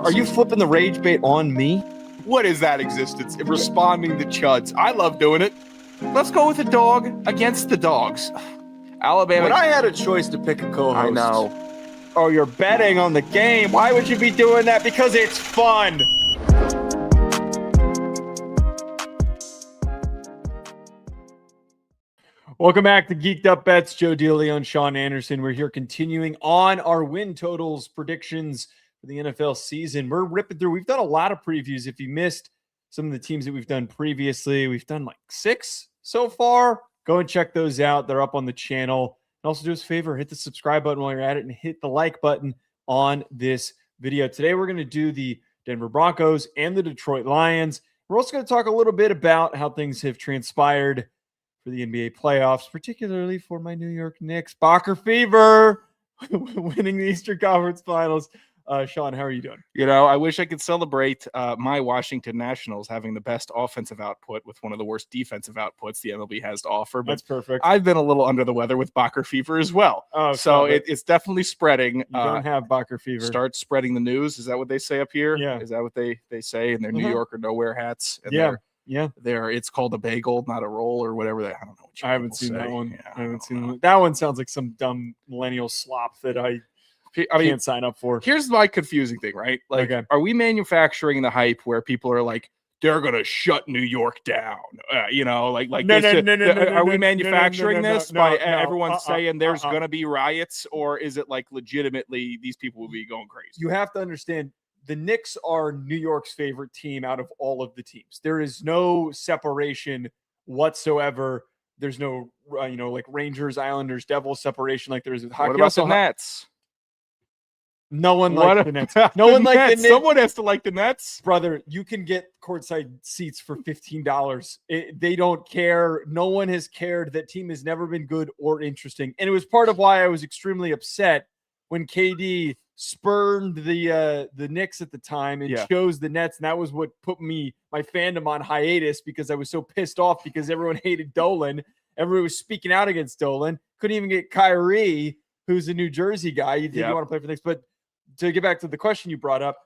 Are you flipping the rage bait on me? What is that existence? Responding to chuds. I love doing it. Let's go with the dog against the dogs. Alabama. When I had a choice to pick a co-host. I know. Oh, you're betting on the game. Why would you be doing that? Because it's fun. Welcome back to Geeked Up Bets. DeLeone and Sean Anderson. We're here continuing on our win totals predictions for the NFL season. We're ripping through. We've done a lot of previews. If you missed some of the teams that we've done previously, we've done like 6 so far. Go and check those out. They're up on the channel. And also do us a favor, hit the subscribe button while you're at it and hit the like button on this video. Today, we're going to do the Denver Broncos and the Detroit Lions. We're also going to talk a little bit about how things have transpired for the NBA playoffs, particularly for my New York Knicks. Bacher Fever winning the Eastern Conference Finals. Sean, how are you doing? You know, I wish I could celebrate my Washington Nationals having the best offensive output with one of the worst defensive outputs the MLB has to offer. But that's perfect. I've been a little under the weather with Bacher Fever as well. Oh, so it's definitely spreading. You don't have Bacher Fever. Start spreading the news. Is that what they say up here? Yeah. Is that what they say in their New York or nowhere hats? And yeah. It's called a bagel, not a roll or whatever. I don't know. I haven't seen that one. Yeah, I haven't seen that. That one sounds like some dumb millennial slop that I can't sign up for. Here's my confusing thing, right? Like, Are we manufacturing the hype where people are like, they're gonna shut New York down? Are we manufacturing this by everyone saying there's gonna be riots, or is it like legitimately these people will be going crazy? You have to understand, the Knicks are New York's favorite team out of all of the teams. There is no separation whatsoever. There's no, like Rangers, Islanders, Devils separation like there is with hockey. What about the Nets? No one likes the Nets. No one likes the Nets. Someone has to like the Nets. Brother, you can get courtside seats for $15. They don't care. No one has cared. That team has never been good or interesting. And it was part of why I was extremely upset when KD spurned the Knicks at the time and chose the Nets. And that was what put my fandom on hiatus, because I was so pissed off because everyone hated Dolan. Everyone was speaking out against Dolan. Couldn't even get Kyrie, who's a New Jersey guy. You think you want to play for the Knicks. But to get back to the question you brought up,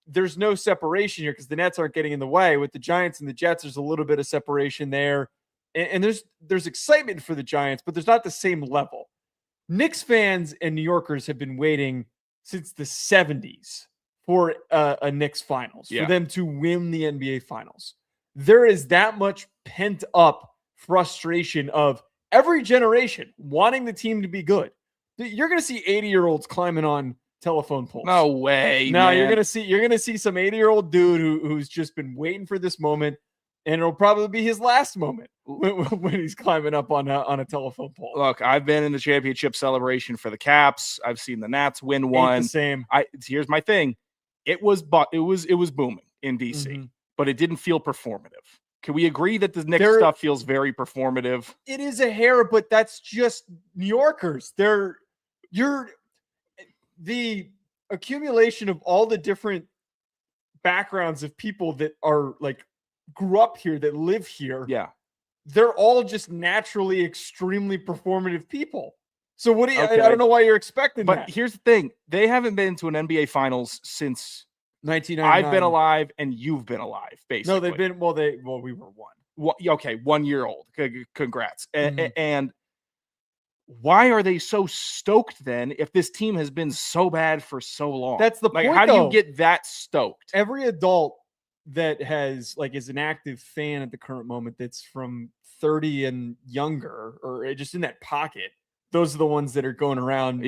there's no separation here because the Nets aren't getting in the way. With the Giants and the Jets, there's a little bit of separation there. And there's excitement for the Giants, but there's not the same level. Knicks fans and New Yorkers have been waiting since the 70s for a Knicks finals, for them to win the NBA finals. There is that much pent up frustration of every generation wanting the team to be good. You're going to see 80-year-olds climbing on telephone poles. No way. No, man. you're going to see some 80-year-old dude who's just been waiting for this moment, and it'll probably be his last moment when he's climbing up on a telephone pole. Look, I've been in the championship celebration for the Caps. I've seen the Nats win one. Ain't the same. Here's my thing. It was booming in DC, but it didn't feel performative. Can we agree that the Knicks stuff feels very performative? It is a hair, but that's just New Yorkers. The accumulation of all the different backgrounds of people that are like grew up here, that live here. Yeah. They're all just naturally extremely performative people. So what do you, I don't know why you're expecting that. But here's the thing. They haven't been to an NBA finals since 1999. I've been alive and you've been alive, basically. No, they've been, we were one. Okay, 1 year old. Congrats. And why are they so stoked then if this team has been so bad for so long? That's the point. How do you get that stoked? Every adult that is an active fan at the current moment that's from 30 and younger, or just in that pocket, those are the ones that are going around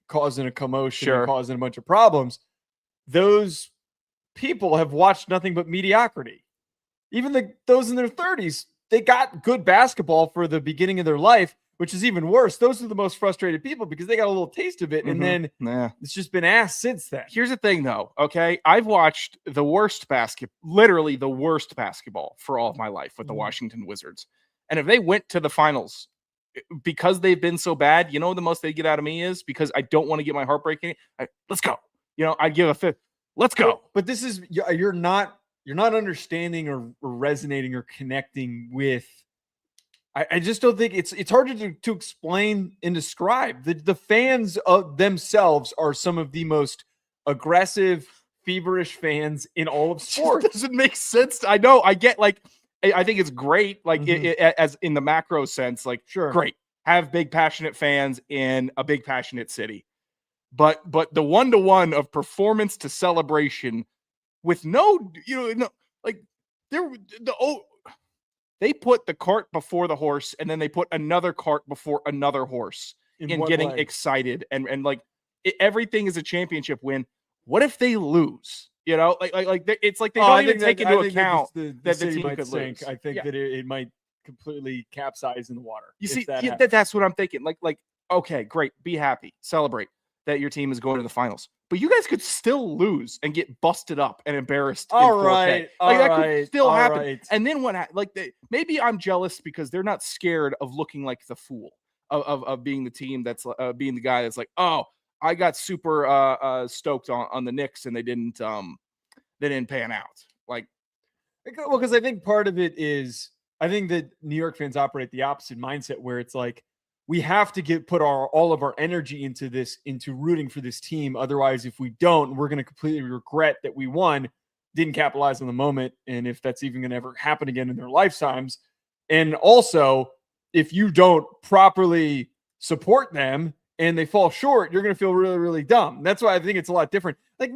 causing a commotion and causing a bunch of problems. Those people have watched nothing but mediocrity. Even those in their 30s, they got good basketball for the beginning of their life, which is even worse. Those are the most frustrated people because they got a little taste of it, and then it's just been ass since then. Here's the thing, though, okay? I've watched literally the worst basketball for all of my life with the Washington Wizards. And if they went to the finals because they've been so bad, you know the most they get out of me is because I don't want to get my heart breaking. Let's go. I'd give a fifth. Let's go. But this is, you're not understanding or resonating or connecting with. I just don't think it's hard to explain and describe. The fans of themselves are some of the most aggressive, feverish fans in all of It sports. doesn't make sense. I know. I get like, I think it's great. Like as in the macro sense, like Sure. great. Have big passionate fans in a big passionate city. But the 1-to-1 of performance to celebration with they put the cart before the horse, and then they put another cart before another horse in getting excited and like everything is a championship win. What if they lose? It's like they don't even take into account that the team could lose. I think that it might completely capsize in the water. You see, that's what I'm thinking. Like, okay, great, be happy, celebrate that your team is going to the finals, but you guys could still lose and get busted up and embarrassed. All right, could still happen. Right. And then maybe I'm jealous because they're not scared of looking like the fool of being the team that's being the guy that's like, oh, I got super stoked on the Knicks and they didn't pan out. Like, well, because I think part of it is I think that New York fans operate the opposite mindset where it's like, we have to put all of our energy into rooting for this team. Otherwise, if we don't, we're going to completely regret that we won, didn't capitalize on the moment. And if that's even going to ever happen again in their lifetimes. And also, if you don't properly support them and they fall short, you're going to feel really, really dumb. That's why I think it's a lot different. Like,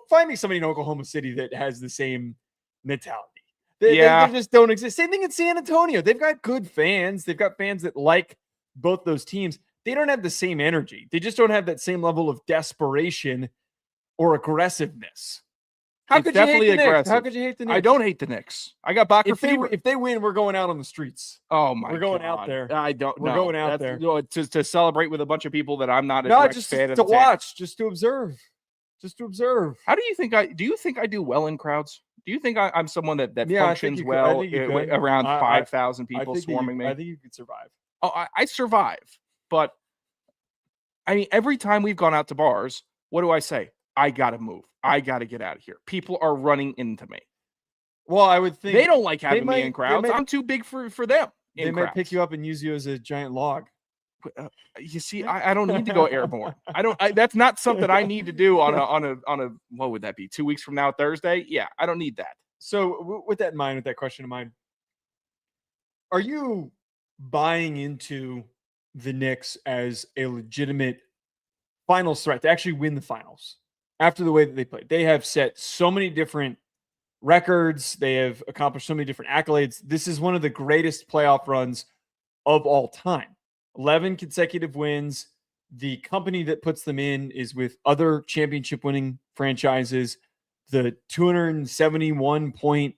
find me somebody in Oklahoma City that has the same mentality. They just don't exist. Same thing in San Antonio. They've got good fans. They've got fans that like both those teams. They don't have the same energy. They just don't have that same level of desperation or aggressiveness. How could you hate the Knicks? How could you hate the Knicks? I don't hate the Knicks. I got Bakker fever. If they win, we're going out on the streets. Oh my! We're going out there. We're going out there to celebrate with a bunch of people that I'm not. Just to watch, just to observe. How do you think I do well in crowds? Do you think I'm someone that functions well around 5,000 people swarming me? I think you could survive. Oh, I survive. But I mean, every time we've gone out to bars, what do I say? I got to move. I got to get out of here. People are running into me. Well, I would think they don't like having me in crowds. I'm too big for them. They might pick you up and use you as a giant log. You see, I don't need to go airborne. That's not something I need to do on a what would that be? 2 weeks from now, Thursday? Yeah, I don't need that. So with that in mind, with that question in mind, are you buying into the Knicks as a legitimate finals threat to actually win the finals after the way that they played? They have set so many different records. They have accomplished so many different accolades. This is one of the greatest playoff runs of all time. 11 consecutive wins. The company that puts them in is with other championship winning franchises. The 271 point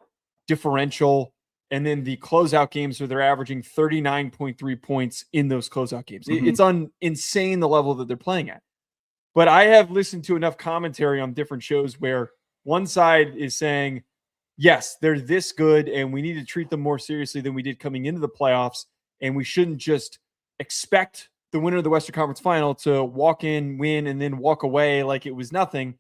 differential. And then the closeout games where they're averaging 39.3 points in those closeout games. Mm-hmm. It's insane the level that they're playing at. But I have listened to enough commentary on different shows where one side is saying, yes, they're this good and we need to treat them more seriously than we did coming into the playoffs. And we shouldn't just expect the winner of the Western Conference Final to walk in, win, and then walk away like it was nothing.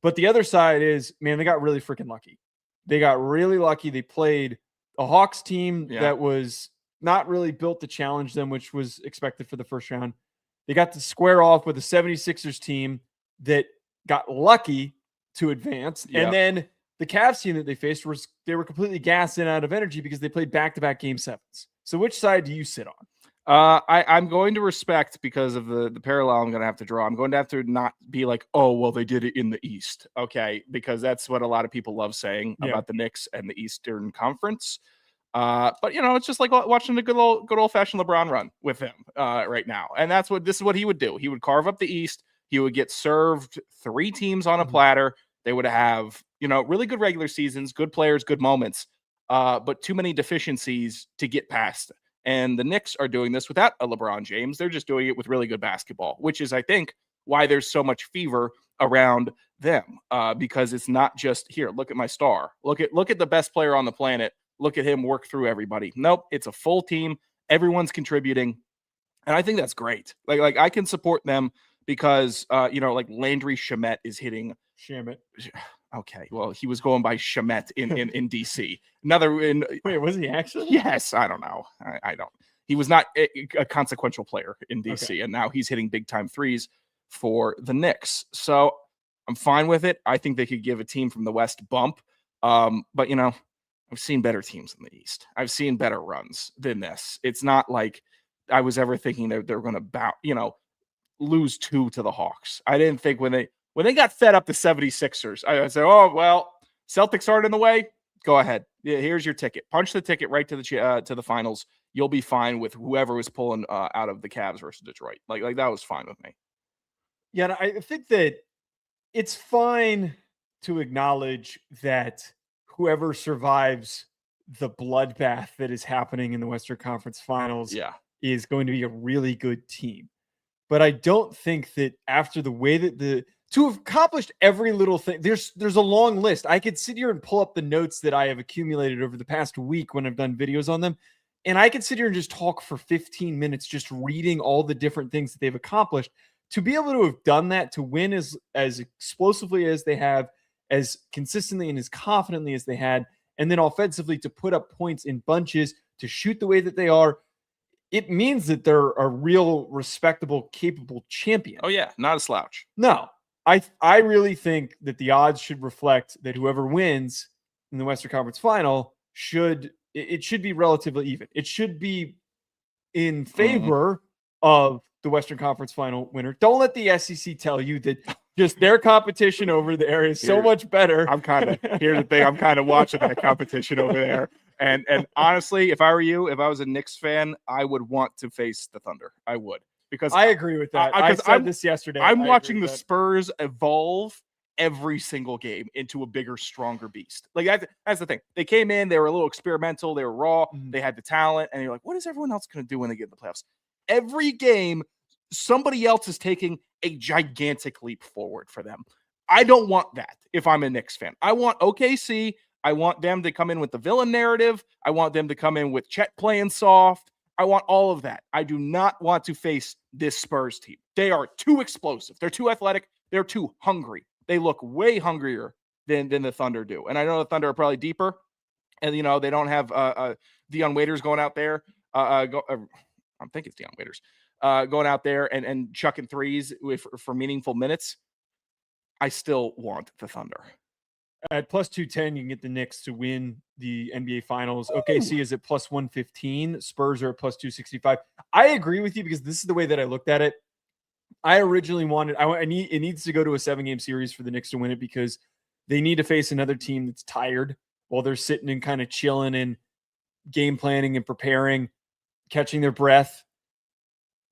But the other side is, man, they got really freaking lucky. They got really lucky. They played a Hawks team that was not really built to challenge them, which was expected for the first round. They got to square off with a 76ers team that got lucky to advance. Yep. And then the Cavs team that they faced they were completely gassed and out of energy because they played back-to-back game sevens. So which side do you sit on? I'm going to respect because of the parallel I'm going to have to draw. I'm going to have to not be like, oh, well, they did it in the East. Okay. Because that's what a lot of people love saying about the Knicks and the Eastern Conference. But it's just like watching a good old fashioned LeBron run with him right now. And this is what he would do. He would carve up the East. He would get served 3 teams on a platter. They would have, really good regular seasons, good players, good moments, but too many deficiencies to get past. And the Knicks are doing this without a LeBron James. They're just doing it with really good basketball, which is, I think, why there's so much fever around them. Because it's not just, here, look at my star. Look at the best player on the planet. Look at him work through everybody. Nope, it's a full team. Everyone's contributing. And I think that's great. Like I can support them because, like Landry Shamet is hitting. Shamet. Okay, well, he was going by Shamet in DC. Wait, was he actually? Yes, I don't know. I don't. He was not a consequential player in DC, and now he's hitting big time threes for the Knicks. So I'm fine with it. I think they could give a team from the West bump. But, you know, I've seen better teams in the East. I've seen better runs than this. It's not like I was ever thinking that they're going to lose 2 to the Hawks. I didn't think when they got fed up the 76ers, I said, oh, well, Celtics aren't in the way. Go ahead. Yeah, here's your ticket. Punch the ticket right to the finals. You'll be fine with whoever was pulling out of the Cavs versus Detroit. Like that was fine with me. Yeah, and I think that it's fine to acknowledge that whoever survives the bloodbath that is happening in the Western Conference Finals is going to be a really good team. But I don't think that after the way that to have accomplished every little thing, there's a long list. I could sit here and pull up the notes that I have accumulated over the past week when I've done videos on them. And I could sit here and just talk for 15 minutes, just reading all the different things that they've accomplished. To be able to have done that, to win as explosively as they have, as consistently and as confidently as they had, and then offensively to put up points in bunches, to shoot the way that they are, it means that they're a real, respectable, capable champion. Oh, yeah. Not a slouch. No. I really think that the odds should reflect that whoever wins in the Western Conference Final should be relatively even. It should be in favor of the Western Conference Final winner. Don't let the SEC tell you that just their competition over there is so much better. Here's the thing. I'm kind of watching that competition over there. And honestly, if I were you, if I was a Knicks fan, I would want to face the Thunder. I would. Because I agree with that. I said this yesterday. I'm watching the Spurs evolve every single game into a bigger, stronger beast. Like that's the thing. They came in, they were a little experimental, they were raw, they had the talent, and you're like, what is everyone else going to do when they get in the playoffs? Every game, somebody else is taking a gigantic leap forward for them. I don't want that if I'm a Knicks fan. I want OKC. I want them to come in with the villain narrative. I want them to come in with Chet playing soft. I want all of that. I do not want to face this Spurs team. They are too explosive. They're too athletic. They're too hungry. They look way hungrier than the Thunder do. And I know the Thunder are probably deeper. And, you know, they don't have Dion Waiters going out there. I think it's Dion Waiters going out there and chucking threes for meaningful minutes. I still want the Thunder. At plus 210, you can get the Knicks to win the NBA Finals. OKC is at plus 115. Spurs are at plus 265. I agree with you because this is the way that I looked at it. I originally wanted it needs to go to a 7-game series for the Knicks to win it because they need to face another team that's tired while they're sitting and kind of chilling and game planning and preparing, catching their breath.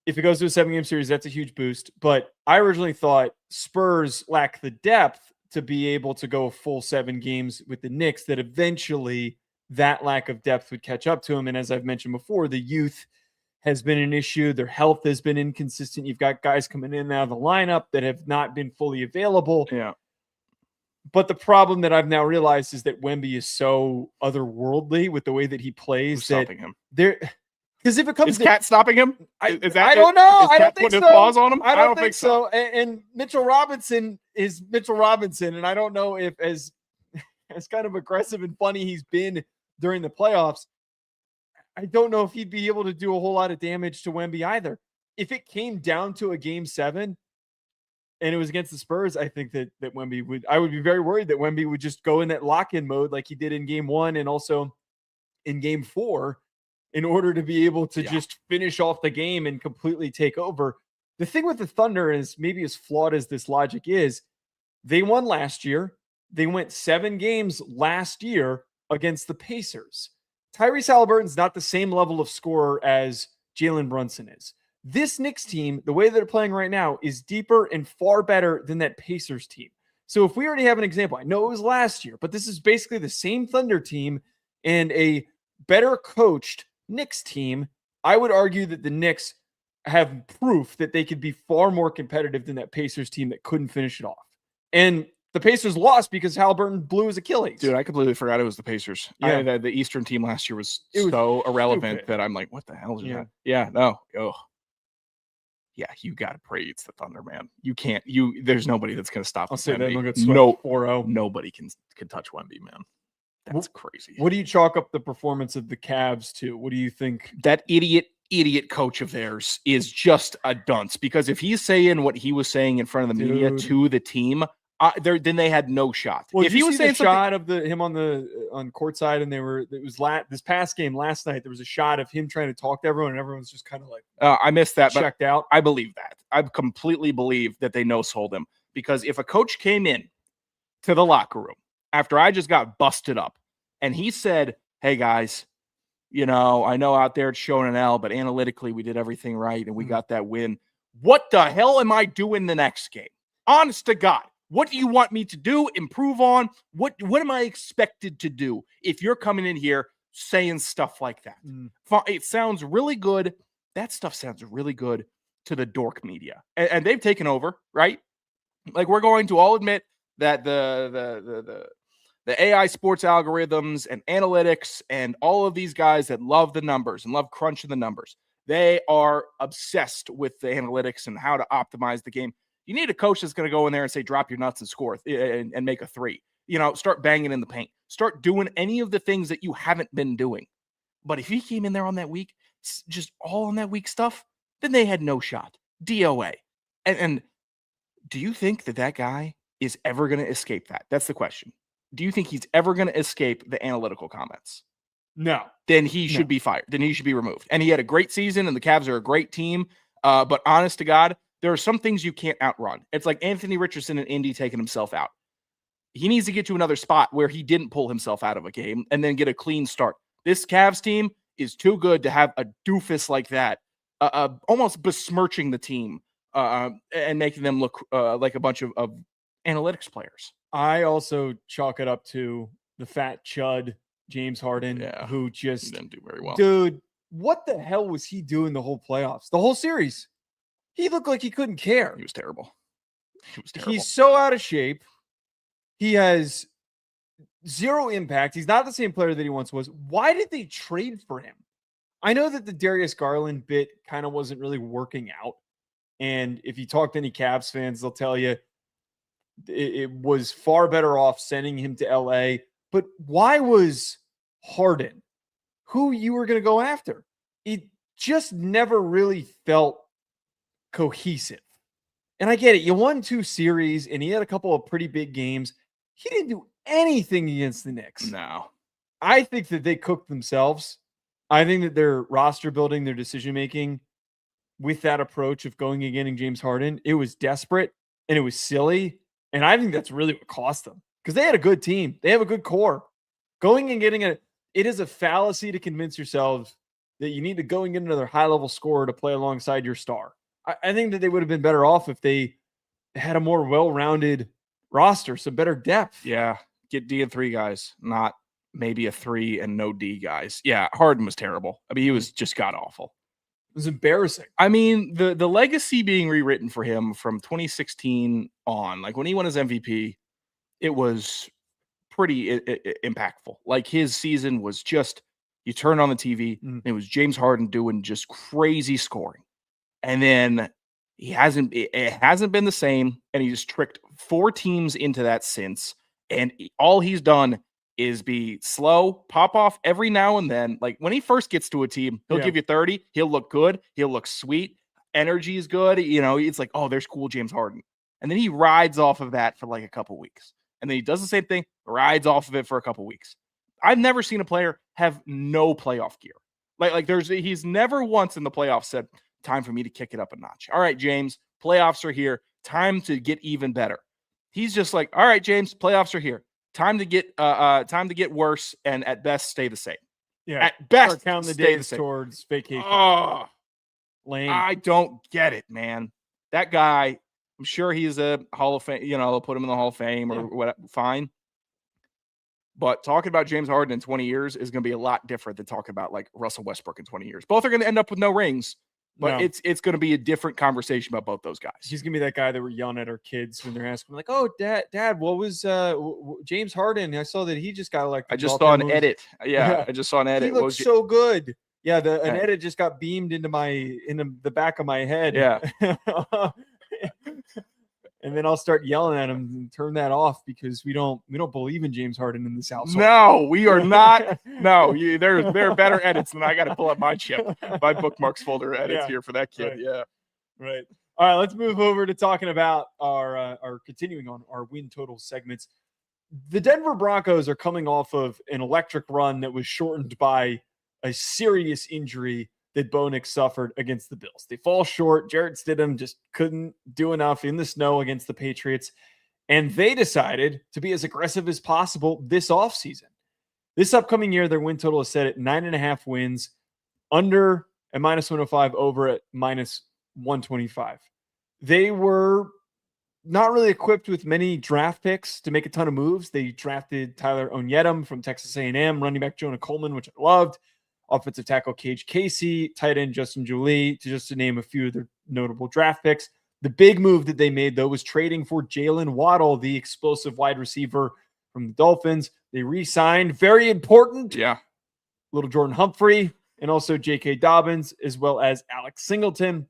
If it goes to a 7-game series, that's a huge boost. But I originally thought Spurs lack the depth to be able to go a full 7 games with the Knicks, that eventually that lack of depth would catch up to them. And as I've mentioned before, the youth has been an issue. Their health has been inconsistent. You've got guys coming in and out of the lineup that have not been fully available. Yeah. But the problem that I've now realized is that Wemby is so otherworldly with the way that he plays. Who's stopping him? Because if it comes is Cat stopping him? I don't know. I don't think so. His paws on him? I don't think so. And Mitchell Robinson is Mitchell Robinson, and I don't know if as kind of aggressive and funny he's been during the playoffs, I don't know if he'd be able to do a whole lot of damage to Wemby either. If it came down to a game 7 and it was against the Spurs, I think that Wemby I would be very worried that Wemby would just go in that lock-in mode like he did in game 1 and also in game 4. In order to be able to just finish off the game and completely take over. The thing with the Thunder is, maybe as flawed as this logic is, they won last year. They went 7 games last year against the Pacers. Tyrese Halliburton's not the same level of scorer as Jalen Brunson is. This Knicks team, the way they're playing right now, is deeper and far better than that Pacers team. So if we already have an example, I know it was last year, but this is basically the same Thunder team and a better coached Knicks team. I would argue that the Knicks have proof that they could be far more competitive than that Pacers team that couldn't finish it off. And the Pacers lost because Halliburton blew his Achilles. Dude, I completely forgot it was the Pacers. Yeah. The Eastern team last year was so irrelevant that I'm like, what the hell is that? Yeah, no. Oh. Yeah, you got to pray it's the Thunder, man. You can't. There's nobody that's going to stop. I'll say that. Look at 4-0. Nobody can touch Wemby, man. That's crazy. What do you chalk up the performance of the Cavs to? What do you think? That idiot coach of theirs is just a dunce, because if he's saying what he was saying in front of the media to the team, then they had no shot. Well, if he was saying a shot of him on courtside, and this past game last night, there was a shot of him trying to talk to everyone, and everyone's just kind of like, I missed that, checked but out. I believe that. I completely believe that they no-sold him, because if a coach came in to the locker room after I just got busted up and he said, "Hey guys, I know out there it's showing an L, but analytically we did everything right and we got that win. What the hell am I doing the next game? Honest to God. What do you want me to do? Improve on? What am I expected to do if you're coming in here saying stuff like that?" It sounds really good. That stuff sounds really good to the dork media. And they've taken over, right? Like, we're going to all admit that the AI sports algorithms and analytics and all of these guys that love the numbers and love crunching the numbers, they are obsessed with the analytics and how to optimize the game. You need a coach that's going to go in there and say, drop your nuts and score and make a three. Start banging in the paint. Start doing any of the things that you haven't been doing. But if he came in there on that week, just all on that week stuff, then they had no shot. DOA. And do you think that guy is ever going to escape that? That's the question. Do you think he's ever going to escape the analytical comments? No. Then he should be fired. Then he should be removed. And he had a great season, and the Cavs are a great team. But honest to God, there are some things you can't outrun. It's like Anthony Richardson in Indy taking himself out. He needs to get to another spot where he didn't pull himself out of a game and then get a clean start. This Cavs team is too good to have a doofus like that, almost besmirching the team and making them look like a bunch of analytics players. I also chalk it up to the fat chud James Harden, who just didn't do very well. Dude, what the hell was he doing the whole playoffs? The whole series? He looked like he couldn't care. He was terrible. He's so out of shape. He has zero impact. He's not the same player that he once was. Why did they trade for him? I know that the Darius Garland bit kind of wasn't really working out. And if you talk to any Cavs fans, they'll tell you it was far better off sending him to LA. But why was Harden who you were going to go after? It just never really felt cohesive. And I get it. You won 2 series and he had a couple of pretty big games. He didn't do anything against the Knicks. No. I think that they cooked themselves. I think that their roster building, their decision making with that approach of going and getting James Harden, it was desperate and it was silly. And I think that's really what cost them, because they had a good team. They have a good core. Going and getting it is a fallacy to convince yourselves that you need to go and get another high-level scorer to play alongside your star. I think that they would have been better off if they had a more well-rounded roster, some better depth. Yeah, get D and 3 guys, not maybe a 3 and no D guys. Yeah, Harden was terrible. I mean, he was just god-awful. It was embarrassing. I mean, the legacy being rewritten for him from 2016 on, like when he won his MVP, it was pretty impactful. Like, his season was just, you turn on the TV, and it was James Harden doing just crazy scoring. And then it hasn't been the same, and he just tricked 4 teams into that since. And all he's done is be slow, pop off every now and then. Like, when he first gets to a team, he'll give you 30. He'll look good. He'll look sweet. Energy is good. It's like, oh, there's cool James Harden. And then he rides off of that for like a couple weeks. And then he does the same thing, rides off of it for a couple weeks. I've never seen a player have no playoff gear. He's never once in the playoffs said, time for me to kick it up a notch. All right, James, playoffs are here. Time to get even better. He's just like, all right, James, playoffs are here. Time to get worse, and at best stay the same. Yeah, at best, count the days towards vacation. Oh, lame. I don't get it, man. That guy, I'm sure he's a Hall of Fame. They'll put him in the Hall of Fame or what. Fine. But talking about James Harden in 20 years is going to be a lot different than talking about like Russell Westbrook in 20 years. Both are going to end up with no rings. But it's going to be a different conversation about both those guys. He's going to be that guy that we're yelling at our kids when they're asking, like, "Oh, Dad, what was James Harden? I saw that he just got elected." I just saw an edit. Yeah, I just saw an edit. He looks so good. Yeah, an edit just got beamed into the back of my head. Yeah. And then I'll start yelling at him and turn that off because we don't believe in James Harden in this household. No, we are not. No, there are better edits than I got to pull up my bookmarks folder edits here for that kid. Right. Yeah, right. All right, let's move over to talking about our continuing on our win total segments. The Denver Broncos are coming off of an electric run that was shortened by a serious injury that Bo Nix suffered against the Bills. They fall short. Jarrett Stidham just couldn't do enough in the snow against the Patriots, and they decided to be as aggressive as possible this offseason. This upcoming year, their win total is set at 9.5 wins, under at -105, over at -125. They were not really equipped with many draft picks to make a ton of moves. They drafted Tyler Onyedum from Texas A&M, running back Jonah Coleman, which I loved, offensive tackle Cage Casey, tight end Justin Julie, just to name a few of their notable draft picks. The big move that they made, though, was trading for Jalen Waddle, the explosive wide receiver from the Dolphins. They re-signed, very important, little Jordan Humphrey, and also J.K. Dobbins, as well as Alex Singleton.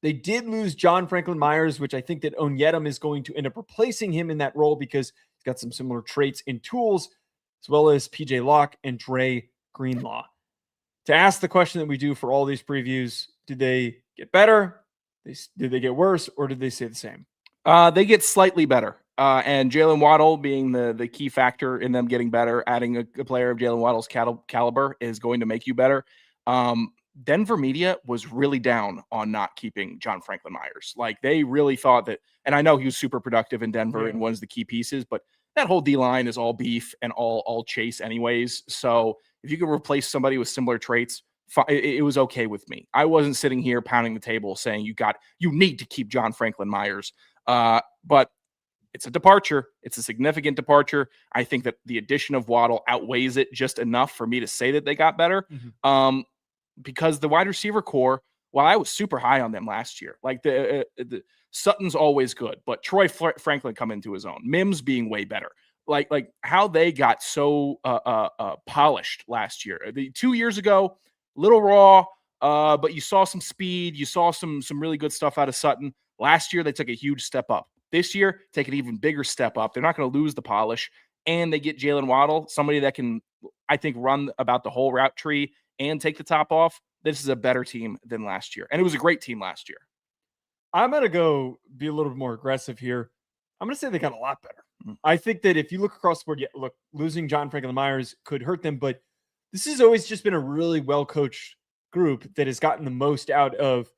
They did lose John Franklin Myers, which I think that Onyedum is going to end up replacing him in that role because he's got some similar traits and tools, as well as P.J. Locke and Dre Greenlaw. To ask the question that we do for all these previews, did they get better? Did they get worse, or did they stay the same? They get slightly better. And Jalen Waddle being the key factor in them getting better, adding a player of Jalen Waddle's caliber is going to make you better. Denver media was really down on not keeping John Franklin Myers. Like, they really thought that, and I know he was super productive in Denver and was the key pieces, but that whole D-line is all beef and all chase anyways. So if you could replace somebody with similar traits, it was okay with me. I wasn't sitting here pounding the table saying you need to keep John Franklin Myers. But it's a departure. It's a significant departure. I think that the addition of Waddle outweighs it just enough for me to say that they got better. Because the wide receiver core, while I was super high on them last year, like the Sutton's always good, but Troy Franklin come into his own. Mims being way better. Like how they got so polished last year. 2 years ago, little raw, but you saw some speed. You saw some really good stuff out of Sutton. Last year, they took a huge step up. This year, take an even bigger step up. They're not going to lose the polish, and they get Jalen Waddle, somebody that can, I think, run about the whole route tree and take the top off. This is a better team than last year, and it was a great team last year. I'm going to go be a little bit more aggressive here. I'm going to say they got a lot better. I think that if you look across the board, losing John Franklin Myers could hurt them, but this has always just been a really well-coached group that has gotten the most out of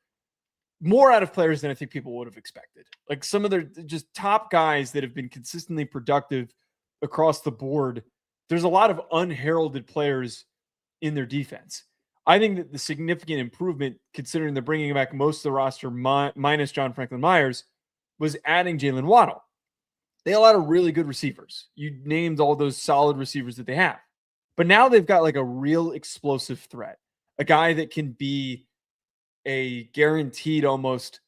players than I think people would have expected. Like, some of their just top guys that have been consistently productive across the board. There's a lot of unheralded players in their defense. I think that the significant improvement, considering they're bringing back most of the roster minus John Franklin Myers, was adding Jalen Waddle. They have a lot of really good receivers. You named all those solid receivers that they have. But now they've got like a real explosive threat, a guy that can be a guaranteed almost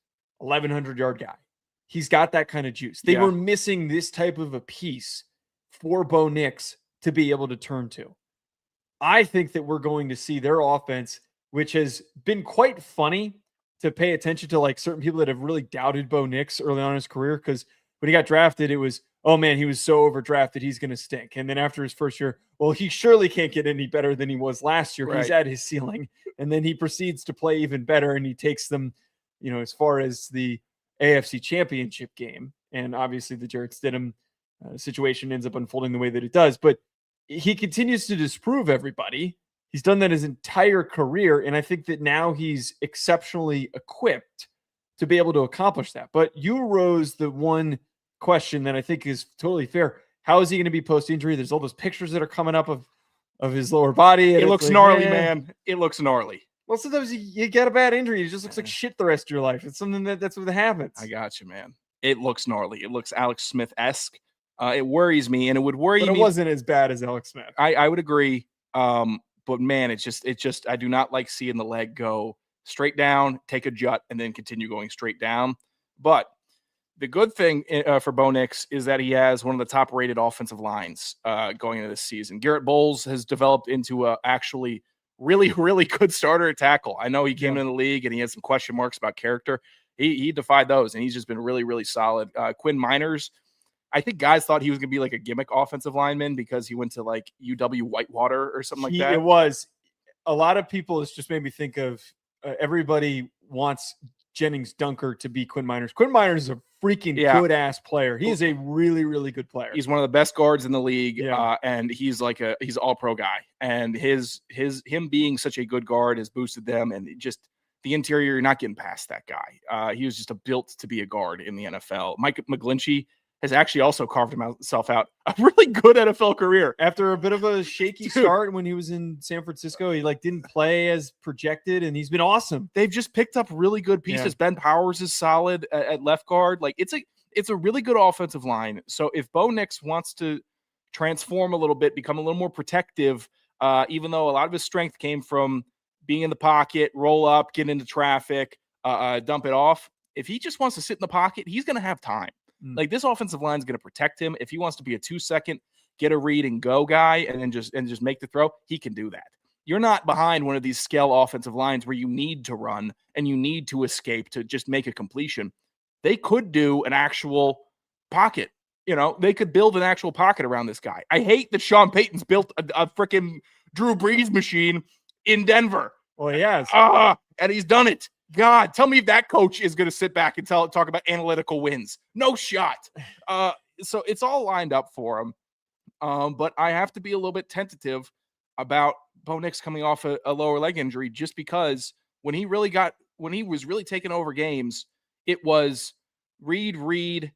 1,100-yard guy. He's got that kind of juice. They were missing this type of a piece for Bo Nix to be able to turn to. I think that we're going to see their offense, which has been quite funny to pay attention to, like certain people that have really doubted Bo Nix early on in his career, because when he got drafted, it was, oh man, he was so overdrafted, he's going to stink. And then after his first year, well, he surely can't get any better than he was last year. Right. He's at his ceiling. And then he proceeds to play even better, and he takes them, as far as the AFC Championship game. And obviously the Jarrett Stidham situation ends up unfolding the way that it does. But he continues to disprove everybody. He's done that his entire career, and I think that now he's exceptionally equipped to be able to accomplish that. But you rose the one question that I think is totally fair. How is he going to be post-injury? There's all those pictures that are coming up of his lower body. It looks like, gnarly, man. It looks gnarly. Well, sometimes you get a bad injury. It just looks like shit the rest of your life. It's something that's what happens. I got you, man. It looks gnarly. It looks Alex Smith-esque. It worries me, and it would worry me. But it wasn't as bad as Alex Smith. I would agree. But man, it's just I do not like seeing the leg go straight down, take a jut, and then continue going straight down. But the good thing for Bo Nix is that he has one of the top-rated offensive lines going into this season. Garrett Bowles has developed into a actually really, really good starter at tackle. I know he came into the league and he had some question marks about character. He defied those, and he's just been really, really solid. Quinn Miners, I think guys thought he was going to be like a gimmick offensive lineman because he went to like UW Whitewater or something like that. It was. A lot of people, it's just made me think of everybody wants Jennings Dunker to be Quinn Miners. Quinn Miners is a freaking good ass player. He is a really, really good player. He's one of the best guards in the league. Yeah. And he's he's all pro guy. And him being such a good guard has boosted them. And just the interior, you're not getting past that guy. He was just built to be a guard in the NFL. Mike McGlinchey has actually also carved himself out a really good NFL career. After a bit of a shaky start when he was in San Francisco, he didn't play as projected, and he's been awesome. They've just picked up really good pieces. Ben Powers is solid at left guard. It's a really good offensive line. So if Bo Nix wants to transform a little bit, become a little more protective, even though a lot of his strength came from being in the pocket, roll up, get into traffic, dump it off. If he just wants to sit in the pocket, he's going to have time. This offensive line is going to protect him. If he wants to be a 2-second, get a read and go guy and then just make the throw, he can do that. You're not behind one of these scale offensive lines where you need to run and you need to escape to just make a completion. They could do an actual pocket. They could build an actual pocket around this guy. I hate that Sean Payton's built a freaking Drew Brees machine in Denver. Well, he has. And he's done it. God, tell me if that coach is going to sit back and talk about analytical wins. No shot. So it's all lined up for him. But I have to be a little bit tentative about Bo Nix coming off a lower leg injury, just because when he was really taking over games, it was read,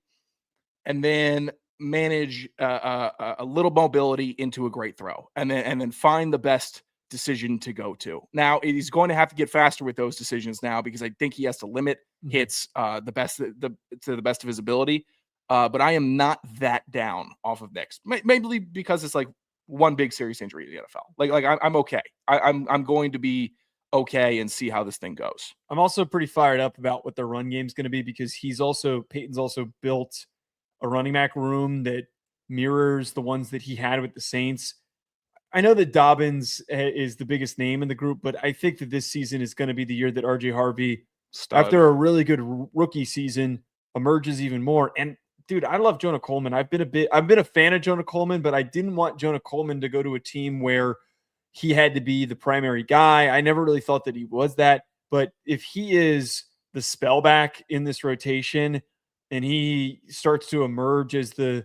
and then manage a little mobility into a great throw, and then find the best decision to go to. Now he's going to have to get faster with those decisions now, because I think he has to limit hits to the best of his ability. But I am not that down off of Nix, maybe because it's one big serious injury to the NFL. I'm okay. I'm going to be okay and see how this thing goes. I'm also pretty fired up about what the run game is going to be, because Peyton's also built a running back room that mirrors the ones that he had with the Saints. I know that Dobbins is the biggest name in the group, but I think that this season is going to be the year that RJ Harvey, after a really good rookie season, emerges even more. And dude, I love Jonah Coleman. I've been a fan of Jonah Coleman, but I didn't want Jonah Coleman to go to a team where he had to be the primary guy. I never really thought that he was that. But if he is the spellback in this rotation and he starts to emerge as the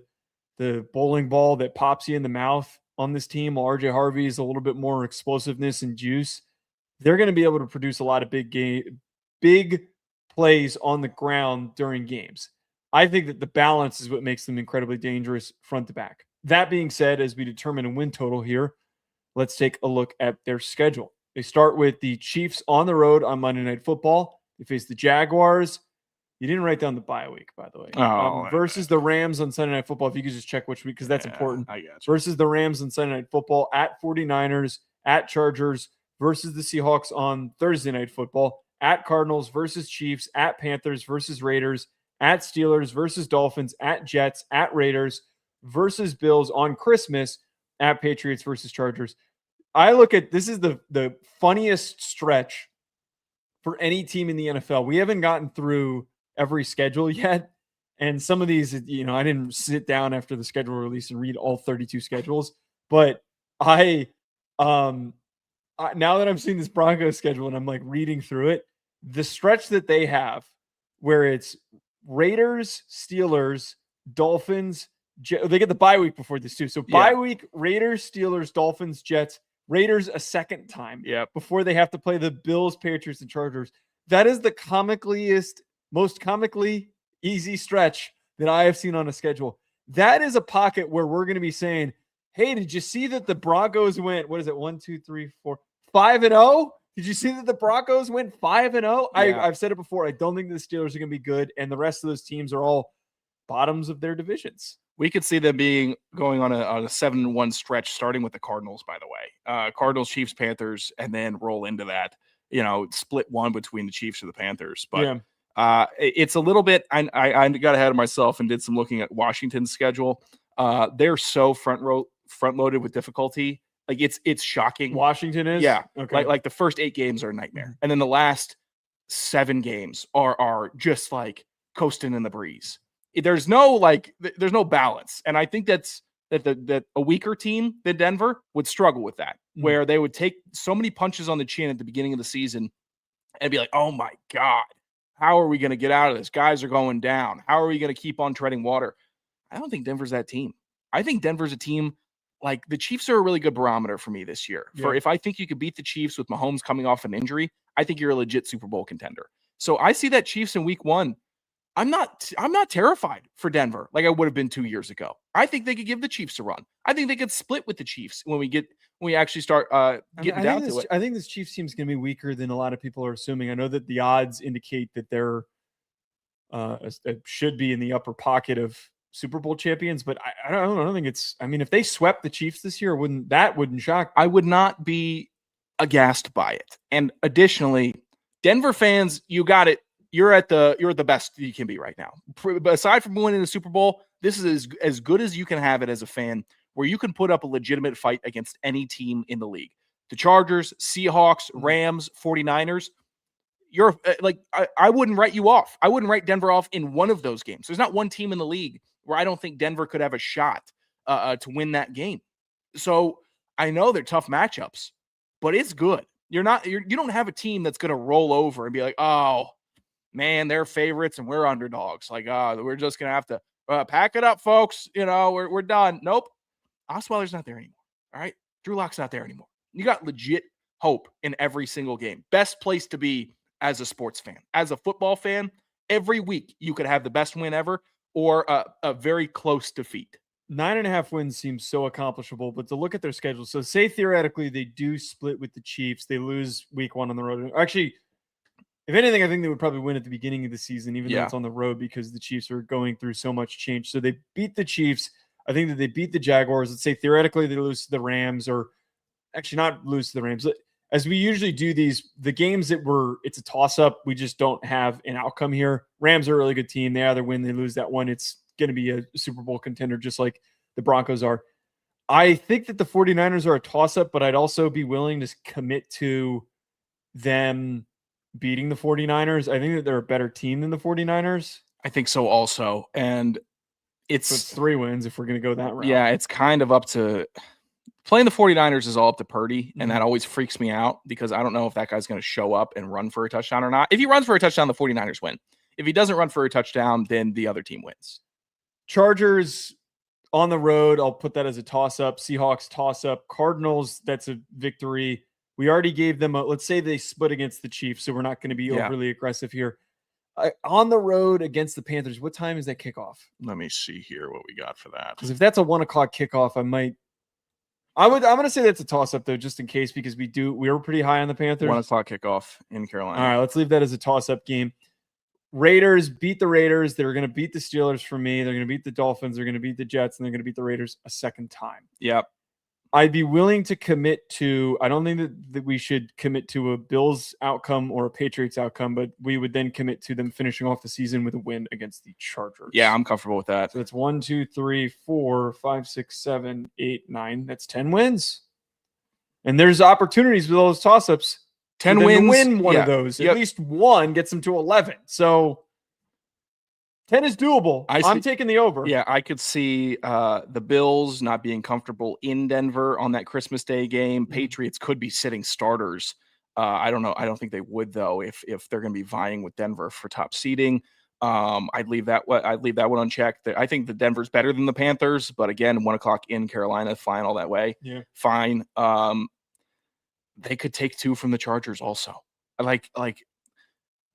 bowling ball that pops you in the mouth on this team, while RJ Harvey is a little bit more explosiveness and juice, they're going to be able to produce a lot of big plays on the ground during games. I think that the balance is what makes them incredibly dangerous front to back. That being said, as we determine a win total here, let's take a look at their schedule. They start with the Chiefs on the road on Monday Night Football. They face the Jaguars. You didn't write down the bye week, by the way. Versus the Rams on Sunday Night Football. If you could just check which week, because that's important. I got you. Versus the Rams on Sunday Night Football, at 49ers, at Chargers, versus the Seahawks on Thursday Night Football, at Cardinals, versus Chiefs, at Panthers, versus Raiders, at Steelers, versus Dolphins, at Jets, at Raiders, versus Bills on Christmas, at Patriots, versus Chargers. I look at this is the funniest stretch for any team in the NFL. We haven't gotten through every schedule yet. And some of these, I didn't sit down after the schedule release and read all 32 schedules, but now that I'm seeing this Broncos schedule and I'm reading through it, the stretch that they have where it's Raiders, Steelers, Dolphins, they get the bye week before this too. So bye week, Raiders, Steelers, Dolphins, Jets, Raiders a second time before they have to play the Bills, Patriots, and Chargers. That is the most comically easy stretch that I have seen on a schedule. That is a pocket where we're going to be saying, hey, did you see that the Broncos went, 5-0? Did you see that the Broncos went 5-0? I've said it before. I don't think the Steelers are going to be good, and the rest of those teams are all bottoms of their divisions. We could see them going on a 7-1 stretch, starting with the Cardinals, by the way. Cardinals, Chiefs, Panthers, and then roll into that, split one between the Chiefs or the Panthers. But it's a little bit, I got ahead of myself and did some looking at Washington's schedule. They're so front-loaded with difficulty. It's shocking. Washington is? Yeah. Okay. Like the first 8 games are a nightmare. And then the last 7 games are just coasting in the breeze. There's no balance. And I think that a weaker team than Denver would struggle with that, where they would take so many punches on the chin at the beginning of the season and be like, oh my God, How are we going to get out of this? Guys are going down. How are we going to keep on treading water? I don't think Denver's that team. I think Denver's a team like the Chiefs are a really good barometer for me this year. For if I think you could beat the Chiefs with Mahomes coming off an injury, I think you're a legit Super Bowl contender. So I see that Chiefs in week 1. I'm not terrified for Denver like I would have been 2 years ago. I think they could give the Chiefs a run. I think they could split with the Chiefs when we actually start getting down to it. I think this Chiefs team is going to be weaker than a lot of people are assuming. I know that the odds indicate that they're should be in the upper pocket of Super Bowl champions, but I don't think it's. I mean, if they swept the Chiefs this year, wouldn't shock me. I would not be aghast by it. And additionally, Denver fans, you got it. You're at the best you can be right now. Aside from winning the Super Bowl, this is as good as you can have it as a fan, where you can put up a legitimate fight against any team in the league. The Chargers, Seahawks, Rams, 49ers. You're like, I wouldn't write you off. I wouldn't write Denver off in one of those games. There's not one team in the league where I don't think Denver could have a shot to win that game. So I know they're tough matchups, but it's good. You don't have a team that's going to roll over and be like, oh, man, they're favorites and we're underdogs. Like, we're just going to have to pack it up, folks. We're done. Nope. Osweiler's not there anymore. All right. Drew Lock's not there anymore. You got legit hope in every single game. Best place to be as a sports fan. As a football fan, every week you could have the best win ever or a very close defeat. 9.5 wins seems so accomplishable, but to look at their schedule. So say theoretically they do split with the Chiefs. They lose week 1 on the road. Actually, if anything, I think they would probably win at the beginning of the season, even though it's on the road, because the Chiefs are going through so much change. So they beat the Chiefs. I think that they beat the Jaguars. Let's say theoretically they lose to the Rams, or actually not lose to the Rams. As we usually do the games that it's a toss-up, we just don't have an outcome here. Rams are a really good team. They either win, they lose that one. It's going to be a Super Bowl contender, just like the Broncos are. I think that the 49ers are a toss-up, but I'd also be willing to commit to them beating the 49ers. I think that they're a better team than the 49ers. I think so also. And it's 3 wins if we're going to go that route. Yeah, it's kind of up to playing the 49ers is all up to Purdy, and that always freaks me out because I don't know if that guy's going to show up and run for a touchdown or not. If he runs for a touchdown, the 49ers win. If he doesn't run for a touchdown, then the other team wins. Chargers on the road, I'll put that as a toss-up. Seahawks toss-up. Cardinals, that's a victory. We already gave them let's say they split against the Chiefs, so we're not going to be overly aggressive here. On the road against the Panthers, what time is that kickoff? Let me see here what we got for that. Because if that's a 1 o'clock kickoff, I'm going to say that's a toss-up, though, just in case, because we were pretty high on the Panthers. 1 o'clock kickoff in Carolina. All right, let's leave that as a toss-up game. Raiders beat the Raiders. They're going to beat the Steelers for me. They're going to beat the Dolphins. They're going to beat the Jets, and they're going to beat the Raiders a second time. Yep. I'd be willing to commit to – I don't think that we should commit to a Bills outcome or a Patriots outcome, but we would then commit to them finishing off the season with a win against the Chargers. Yeah, I'm comfortable with that. So that's 1, 2, 3, 4, 5, 6, 7, 8, 9. That's 10 wins. And there's opportunities with those toss-ups. 10 wins. Win one of those. At least one gets them to 11. So 10 is doable. I'm taking the over. Yeah, I could see the Bills not being comfortable in Denver on that Christmas Day game. Patriots could be sitting starters. I don't know. I don't think they would, though, if they're going to be vying with Denver for top seeding. I'd leave that one unchecked. I think the Denver's better than the Panthers, but again, 1 o'clock in Carolina, fine all that way. Yeah, fine. They could take 2 from the Chargers also. Like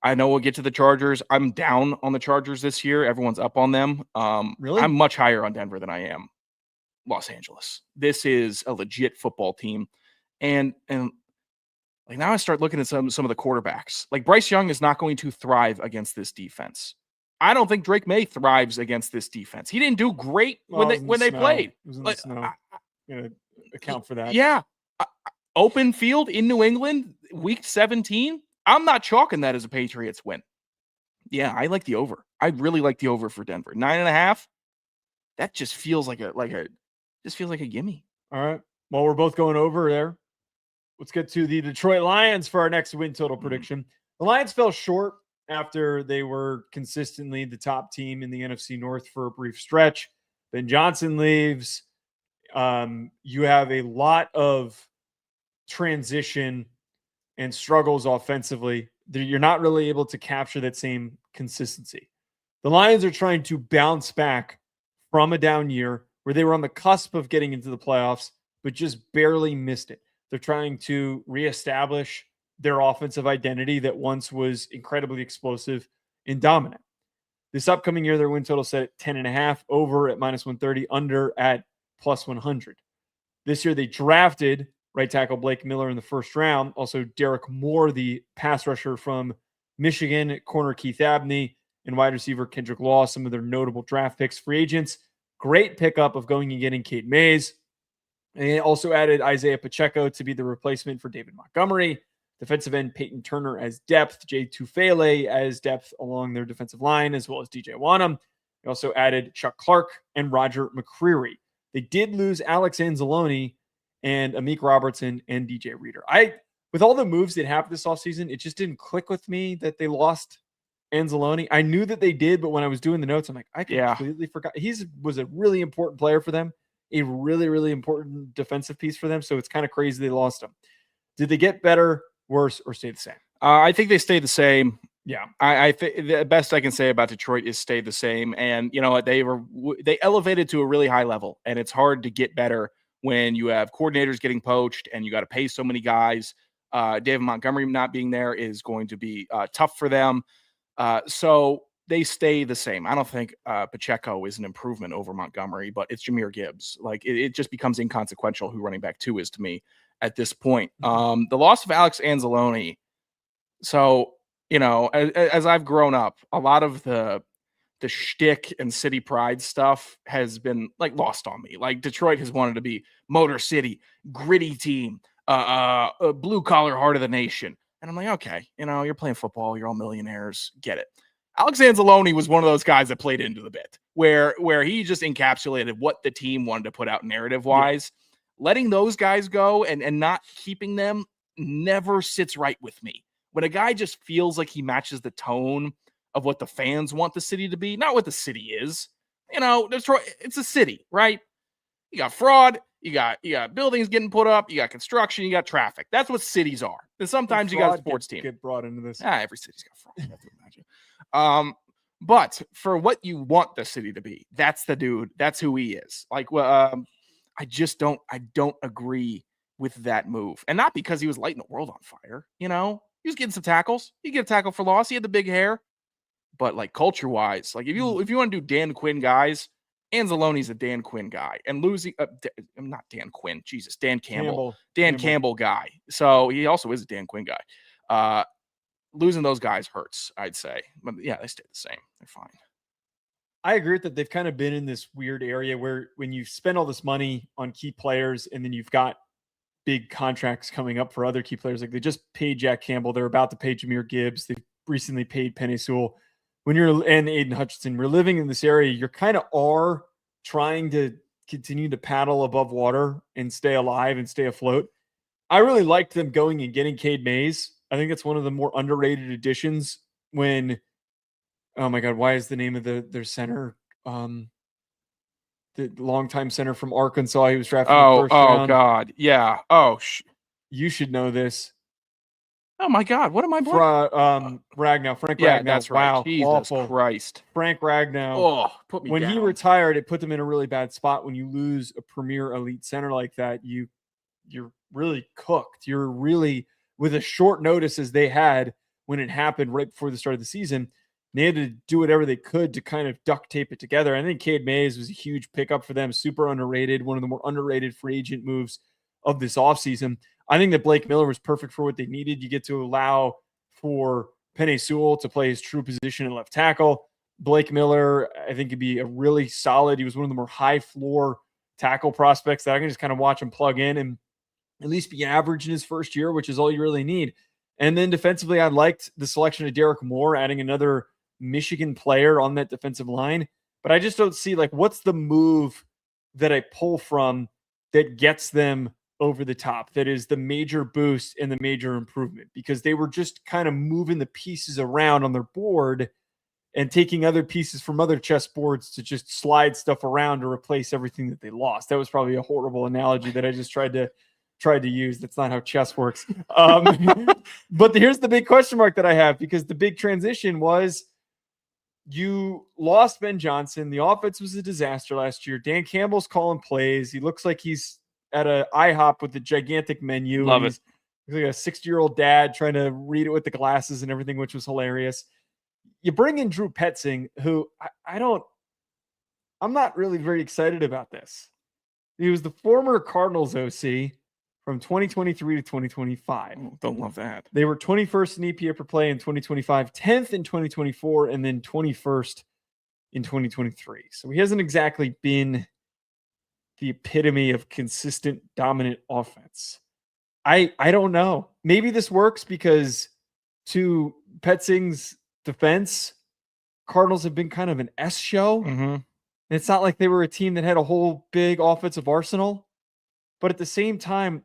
I know we'll get to the Chargers. I'm down on the Chargers this year. Everyone's up on them. Really? I'm much higher on Denver than I am Los Angeles. This is a legit football team. And like now I start looking at some of the quarterbacks. Like Bryce Young is not going to thrive against this defense. I don't think Drake May thrives against this defense. He didn't do great when they played. It was in the snow. Account for that. Yeah. Open field in New England, week 17. I'm not chalking that as a Patriots win. Yeah, I like the over. I really like the over for Denver. 9.5. That just feels like a gimme. All right. Well, we're both going over there. Let's get to the Detroit Lions for our next win total prediction. The Lions fell short after they were consistently the top team in the NFC North for a brief stretch. Ben Johnson leaves. You have a lot of transition and struggles offensively you're not really able to capture that same consistency. The Lions are trying to bounce back from a down year where they were on the cusp of getting into the playoffs, but just barely missed it. They're trying to reestablish their offensive identity that once was incredibly explosive and dominant. This upcoming year, their win total set at 10.5, over at -130, under at +100. This year, they drafted right tackle Blake Miller in the first round. Also, Derek Moore, the pass rusher from Michigan, corner Keith Abney, and wide receiver Kendrick Law, some of their notable draft picks. Free agents, great pickup of going and getting Cade Mays. And they also added Isaiah Pacheco to be the replacement for David Montgomery. Defensive end Payton Turner as depth, Jay Tufele as depth along their defensive line, as well as DJ Wanham. They also added Chuck Clark and Roger McCreary. They did lose Alex Anzalone and Amik Robertson and DJ Reader. With all the moves that happened this offseason, it just didn't click with me that they lost Anzalone. I knew that they did, but when I was doing the notes, I'm like, I completely forgot. He was a really important player for them, a really, really important defensive piece for them. So it's kind of crazy they lost him. Did they get better, worse, or stay the same? I think they stayed the same. Yeah. I think the best I can say about Detroit is stay the same. And you know what? They elevated to a really high level, and it's hard to get better when you have coordinators getting poached and you got to pay so many guys. David Montgomery not being there is going to be tough for them. So they stay the same. I don't think Pacheco is an improvement over Montgomery, but it's Jahmyr Gibbs. Like it just becomes inconsequential who running back 2 is to me at this point. The loss of Alex Anzalone. So, you know, as I've grown up, a lot of the shtick and city pride stuff has been like lost on me. Like Detroit has wanted to be Motor City, gritty team, a blue collar heart of the nation. And I'm like, okay, you know, you're playing football, you're all millionaires, get it. Alex Anzalone was one of those guys that played into the bit where he just encapsulated what the team wanted to put out narrative wise. Yeah. Letting those guys go and not keeping them never sits right with me. When a guy just feels like he matches the tone of what the fans want the city to be, not what the city is. You know, Detroit, it's a city, right? You got fraud, you got buildings getting put up, you got construction, you got traffic. That's what cities are. And sometimes you got a sports team. Get brought into this. Every city's got fraud. You have to imagine. But for what you want the city to be, that's the dude. That's who he is. Like, I don't agree with that move. And not because he was lighting the world on fire. You know, he was getting some tackles. He get a tackle for loss. He had the big hair. But like culture wise, like if you want to do Dan Quinn guys, Anzalone's a Dan Quinn guy, and losing not Dan Quinn, Jesus, Dan Campbell. Campbell guy. So he also is a Dan Quinn guy. Losing those guys hurts, I'd say. But yeah, they stay the same. They're fine. I agree with that. They've kind of been in this weird area where when you spend all this money on key players and then you've got big contracts coming up for other key players, like they just paid Jack Campbell. They're about to pay Jahmyr Gibbs. They've recently paid Penei Sewell. And Aiden Hutchinson, we're living in this area. You're kind of trying to continue to paddle above water and stay alive and stay afloat. I really liked them going and getting Cade Mays. I think that's one of the more underrated additions when, oh my God, why is the name of their center? The longtime center from Arkansas. He was drafted in the first round. Oh God. Yeah. You should know this. Oh my God, what am I blaming? Ragnow, Frank Ragnow. Yeah, that's right. Wow, Jesus awful. Christ. Frank Ragnow. Oh, put me when down. he retired, it put them in a really bad spot. When you lose a premier elite center like that, you're really cooked. You're really, with a short notice as they had when it happened right before the start of the season, they had to do whatever they could to kind of duct tape it together. I think Cade Mays was a huge pickup for them, super underrated, one of the more underrated free agent moves of this offseason. I think that Blake Miller was perfect for what they needed. You get to allow for Penei Sewell to play his true position at left tackle. Blake Miller, I think, could be a really solid. He was one of the more high floor tackle prospects that I can just kind of watch him plug in and at least be average in his first year, which is all you really need. And then defensively, I liked the selection of Derek Moore, adding another Michigan player on that defensive line. But I just don't see, like, what's the move that I pull from that gets them over the top, that is the major boost and the major improvement, because they were just kind of moving the pieces around on their board and taking other pieces from other chessboards to just slide stuff around to replace everything that they lost. That was probably a horrible analogy that I just tried to tried to use. That's not how chess works. But here's the big question mark that I have, because the big transition was you lost Ben Johnson. The offense was a disaster last year. Dan Campbell's calling plays. He looks like he's at a IHOP with a gigantic menu. Love it. He's like a 60-year-old dad trying to read it with the glasses and everything, which was hilarious. You bring in Drew Petzing, who I'm not really very excited about this. He was the former Cardinals OC from 2023 to 2025. Don't love that. They were 21st in EPA per play in 2025, 10th in 2024, and then 21st in 2023. So he hasn't exactly been the epitome of consistent, dominant offense. I don't know. Maybe this works because, to Petzing's defense, Cardinals have been kind of an S show. Mm-hmm. And it's not like they were a team that had a whole big offensive arsenal. But at the same time,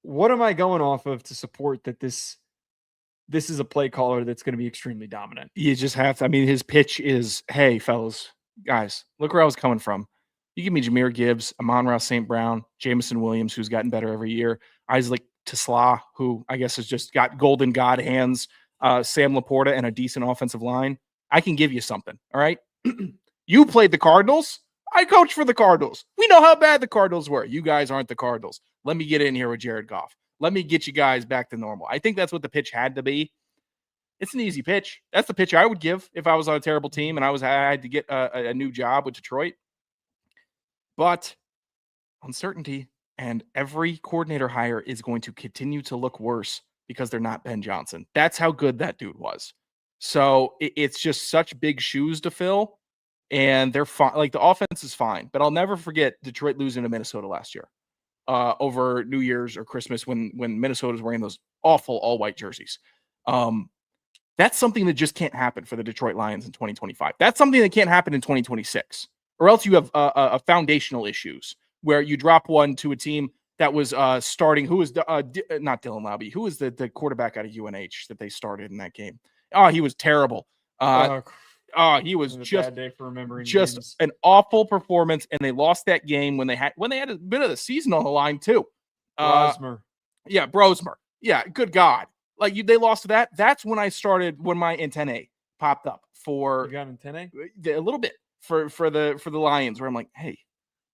what am I going off of to support that this is a play caller that's going to be extremely dominant? You just have to. I mean, his pitch is, hey, fellas, guys, look where I was coming from. You give me Jahmyr Gibbs, Amon-Ra St. Brown, Jamison Williams, who's gotten better every year, Isaac Tesla, who I guess has just got golden god hands, Sam Laporta, and a decent offensive line. I can give you something, all right? You played the Cardinals. I coached for the Cardinals. We know how bad the Cardinals were. You guys aren't the Cardinals. Let me get in here with Jared Goff. Let me get you guys back to normal. I think that's what the pitch had to be. It's an easy pitch. That's the pitch I would give if I was on a terrible team and I had to get a new job with Detroit. But uncertainty, and every coordinator hire is going to continue to look worse because they're not Ben Johnson. That's how good that dude was. So it's just such big shoes to fill, and they're fine. Like, the offense is fine, but I'll never forget Detroit losing to Minnesota last year over New Year's or Christmas when Minnesota was wearing those awful all-white jerseys. That's something that just can't happen for the Detroit Lions in 2025. That's something that can't happen in 2026, or else you have foundational issues where you drop one to a team that was starting. Who was not Dylan Laube? Who was the quarterback out of UNH that they started in that game? Oh, he was terrible. He was just a bad day for remembering games. An awful performance, and they lost that game when they had a bit of the season on the line too. Brosmer. Yeah, good God. Like, they lost to that. That's when when my antennae popped up for. You got antennae? A little bit for the Lions, where I'm like, hey,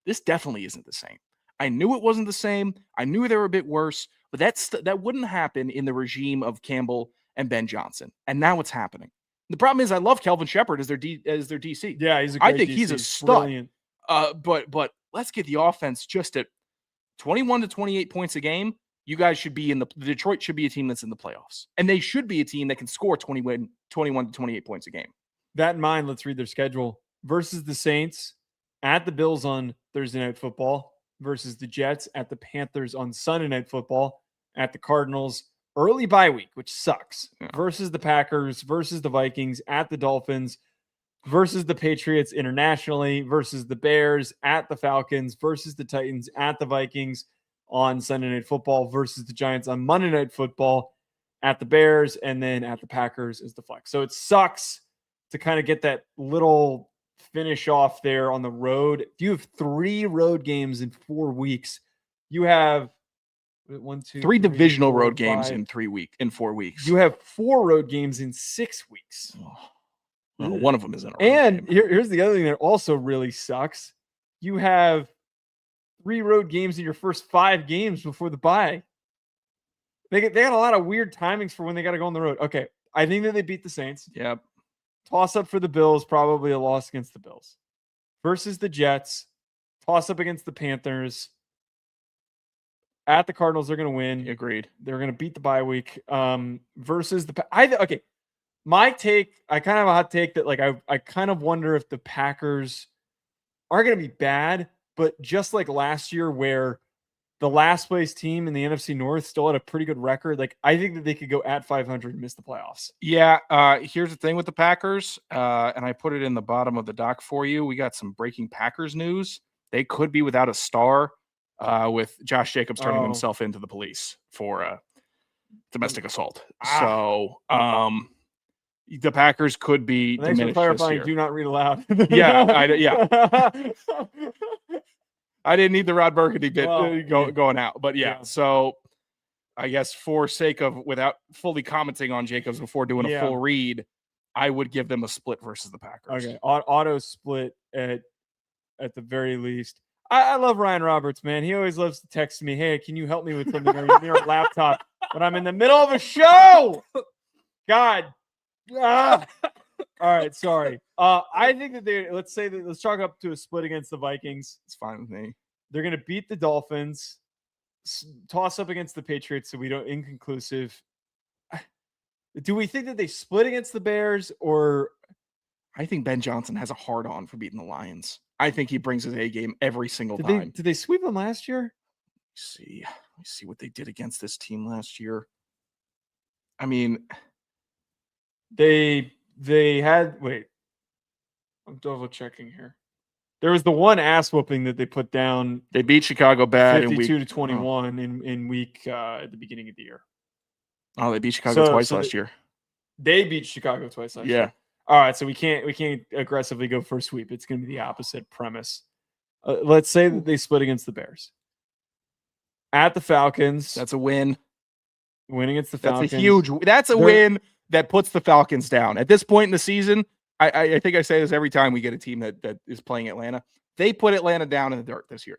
this definitely isn't the same. I knew it wasn't the same. I knew they were a bit worse, but that wouldn't happen in the regime of Campbell and Ben Johnson. And now it's happening. The problem is, I love Kelvin Shepard as their DC. Yeah, he's a great DC. He's a stud. Brilliant. But let's get the offense just at 21 to 28 points a game. You guys should be Detroit should be a team that's in the playoffs. And they should be a team that can score 21 to 28 points a game. That in mind, let's read their schedule. Versus the Saints, at the Bills on Thursday Night Football, versus the Jets, at the Panthers on Sunday Night Football, at the Cardinals, early bye week, which sucks, versus the Packers, versus the Vikings, at the Dolphins, versus the Patriots internationally, versus the Bears, at the Falcons, versus the Titans, at the Vikings on Sunday Night Football, versus the Giants on Monday Night Football, at the Bears, and then at the Packers is the flex. So it sucks to kind of get that little finish off there on the road. If you have 3 road games in 4 weeks, you have 3 divisional road games in 4 weeks. You have 4 road games in 6 weeks. Well, one of them is in a road And game. Here's the other thing that also really sucks. You have 3 road games in your first 5 games before the bye. They got a lot of weird timings for when they got to go on the road. Okay, I think that they beat the Saints. Yep. Toss up for the Bills, probably a loss against the Bills. Versus the Jets, toss up against the Panthers. At the Cardinals, they're going to win. Agreed. They're going to beat the bye week. Versus okay. My take, I kind of have a hot take that, like, I kind of wonder if the Packers are going to be bad, but just like last year where the last place team in the NFC North still had a pretty good record, like, I think that they could go at 500 and miss the playoffs. Yeah. Here's the thing with the Packers, and I put it in the bottom of the doc for you. We got some breaking Packers news. They could be without a star, with Josh Jacobs turning himself into the police for domestic assault. So the Packers could be Thanks diminished for clarifying. this year. Do not read aloud. Yeah. I didn't need the Rod Burgundy bit Well, going out, but yeah. Yeah. So I guess for sake of without fully commenting on Jacobs before doing a full read, I would give them a split versus the Packers. Okay, auto split at the very least. I love Ryan Roberts, man. He always loves to text me, "Hey, can you help me with something on your laptop?" When I'm in the middle of a show. God. All right, sorry. I think that let's chalk up to a split against the Vikings. It's fine with me. They're going to beat the Dolphins, toss up against the Patriots, so we don't inconclusive. Do we think that they split against the Bears, or I think Ben Johnson has a hard on for beating the Lions. I think he brings his A game every single time. Did they sweep them last year? Let me see what they did against this team last year. I mean, they had I'm double checking here. There was the one ass whooping that they put down. They beat Chicago bad 52-21 in week at the beginning of the year. Oh, they beat Chicago twice last year. They beat Chicago twice last year. All right, so we can't aggressively go for a sweep. It's going to be the opposite premise. Let's say that they split against the Bears. At the Falcons. That's a win. Win against the Falcons. That's a win that puts the Falcons down. At this point in the season, I think I say this every time we get a team that is playing Atlanta. They put Atlanta down in the dirt this year,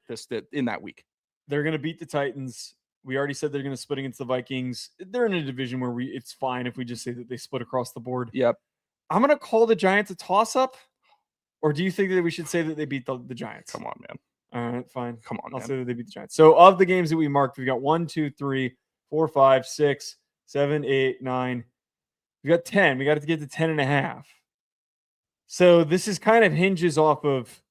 in that week. They're going to beat the Titans. We already said they're going to split against the Vikings. They're in a division where it's fine if we just say that they split across the board. Yep. I'm going to call the Giants a toss-up, or do you think that we should say that they beat the Giants? Come on, man. All right, fine. Come on, I'll man. say that they beat the Giants. So of the games that we marked, we've got 1, 2, 3, 4, 5, 6, 7, 8, 9. We got 10. We got to get to 10.5. So this is kind of hinges off of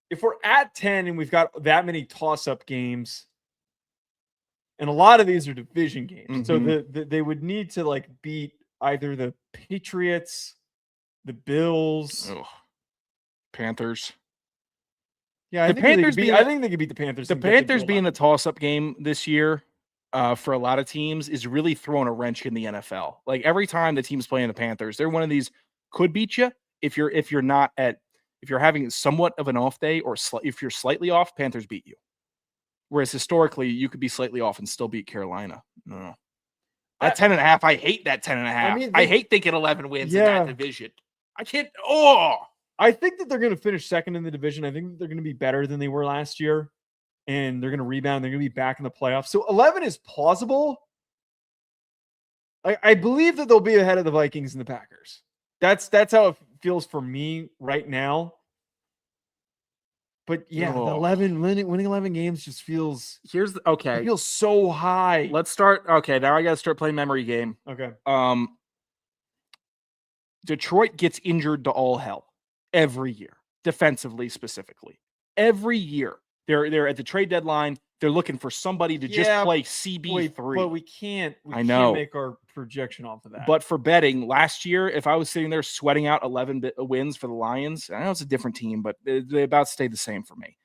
if we're at 10 and we've got that many toss-up games, and a lot of these are division games. So they would need to beat either the Patriots, the Bills, Panthers. Yeah, I think they could beat the Panthers. The Panthers being a toss-up game this year for a lot of teams is really throwing a wrench in the NFL. Like every time the team's playing the Panthers, they're one of these could beat you if you're having somewhat of an off day, or if you're slightly off, Panthers beat you. Whereas historically, you could be slightly off and still beat Carolina. No. At 10.5, I hate that 10.5. I hate thinking 11 wins in that division. I can't. I think that they're going to finish second in the division. I think that they're going to be better than they were last year, and they're going to rebound. They're going to be back in the playoffs. So 11 is plausible. I believe that they'll be ahead of the Vikings and the Packers. That's how it feels for me right now. But yeah, winning 11 games just feels it feels so high. Let's start. Okay, now I got to start playing memory game. Okay. Detroit gets injured to all hell every year, defensively specifically. Every year, they're at the trade deadline. They're looking for somebody to just play CB3. But we can't make our projection off of that. But for betting, last year, if I was sitting there sweating out 11 wins for the Lions, I know it's a different team, but they about stay the same for me.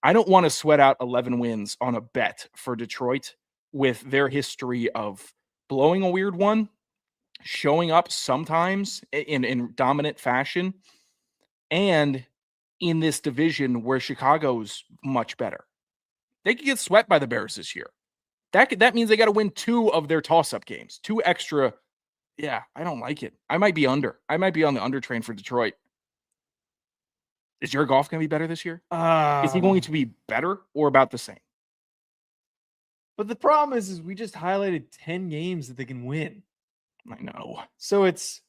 I don't want to sweat out 11 wins on a bet for Detroit with their history of blowing a weird one, showing up sometimes in dominant fashion, and in this division where Chicago's much better. They could get swept by the Bears this year. That means they got to win 2 of their toss-up games. 2 extra. Yeah, I don't like it. I might be under. I might be on the under train for Detroit. Is Jared Goff going to be better this year? Is he going to be better or about the same? But the problem is we just highlighted 10 games that they can win. I know. So it's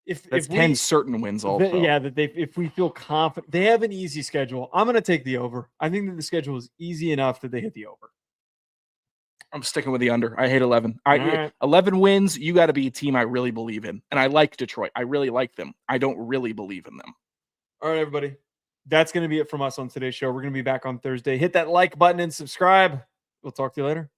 if 10 certain wins also. If we feel confident, they have an easy schedule. I'm going to take the over. I think that the schedule is easy enough that they hit the over. I'm sticking with the under. I hate 11. 11 wins, you got to be a team I really believe in. And I like Detroit. I really like them. I don't really believe in them. All right, everybody. That's going to be it from us on today's show. We're going to be back on Thursday. Hit that like button and subscribe. We'll talk to you later.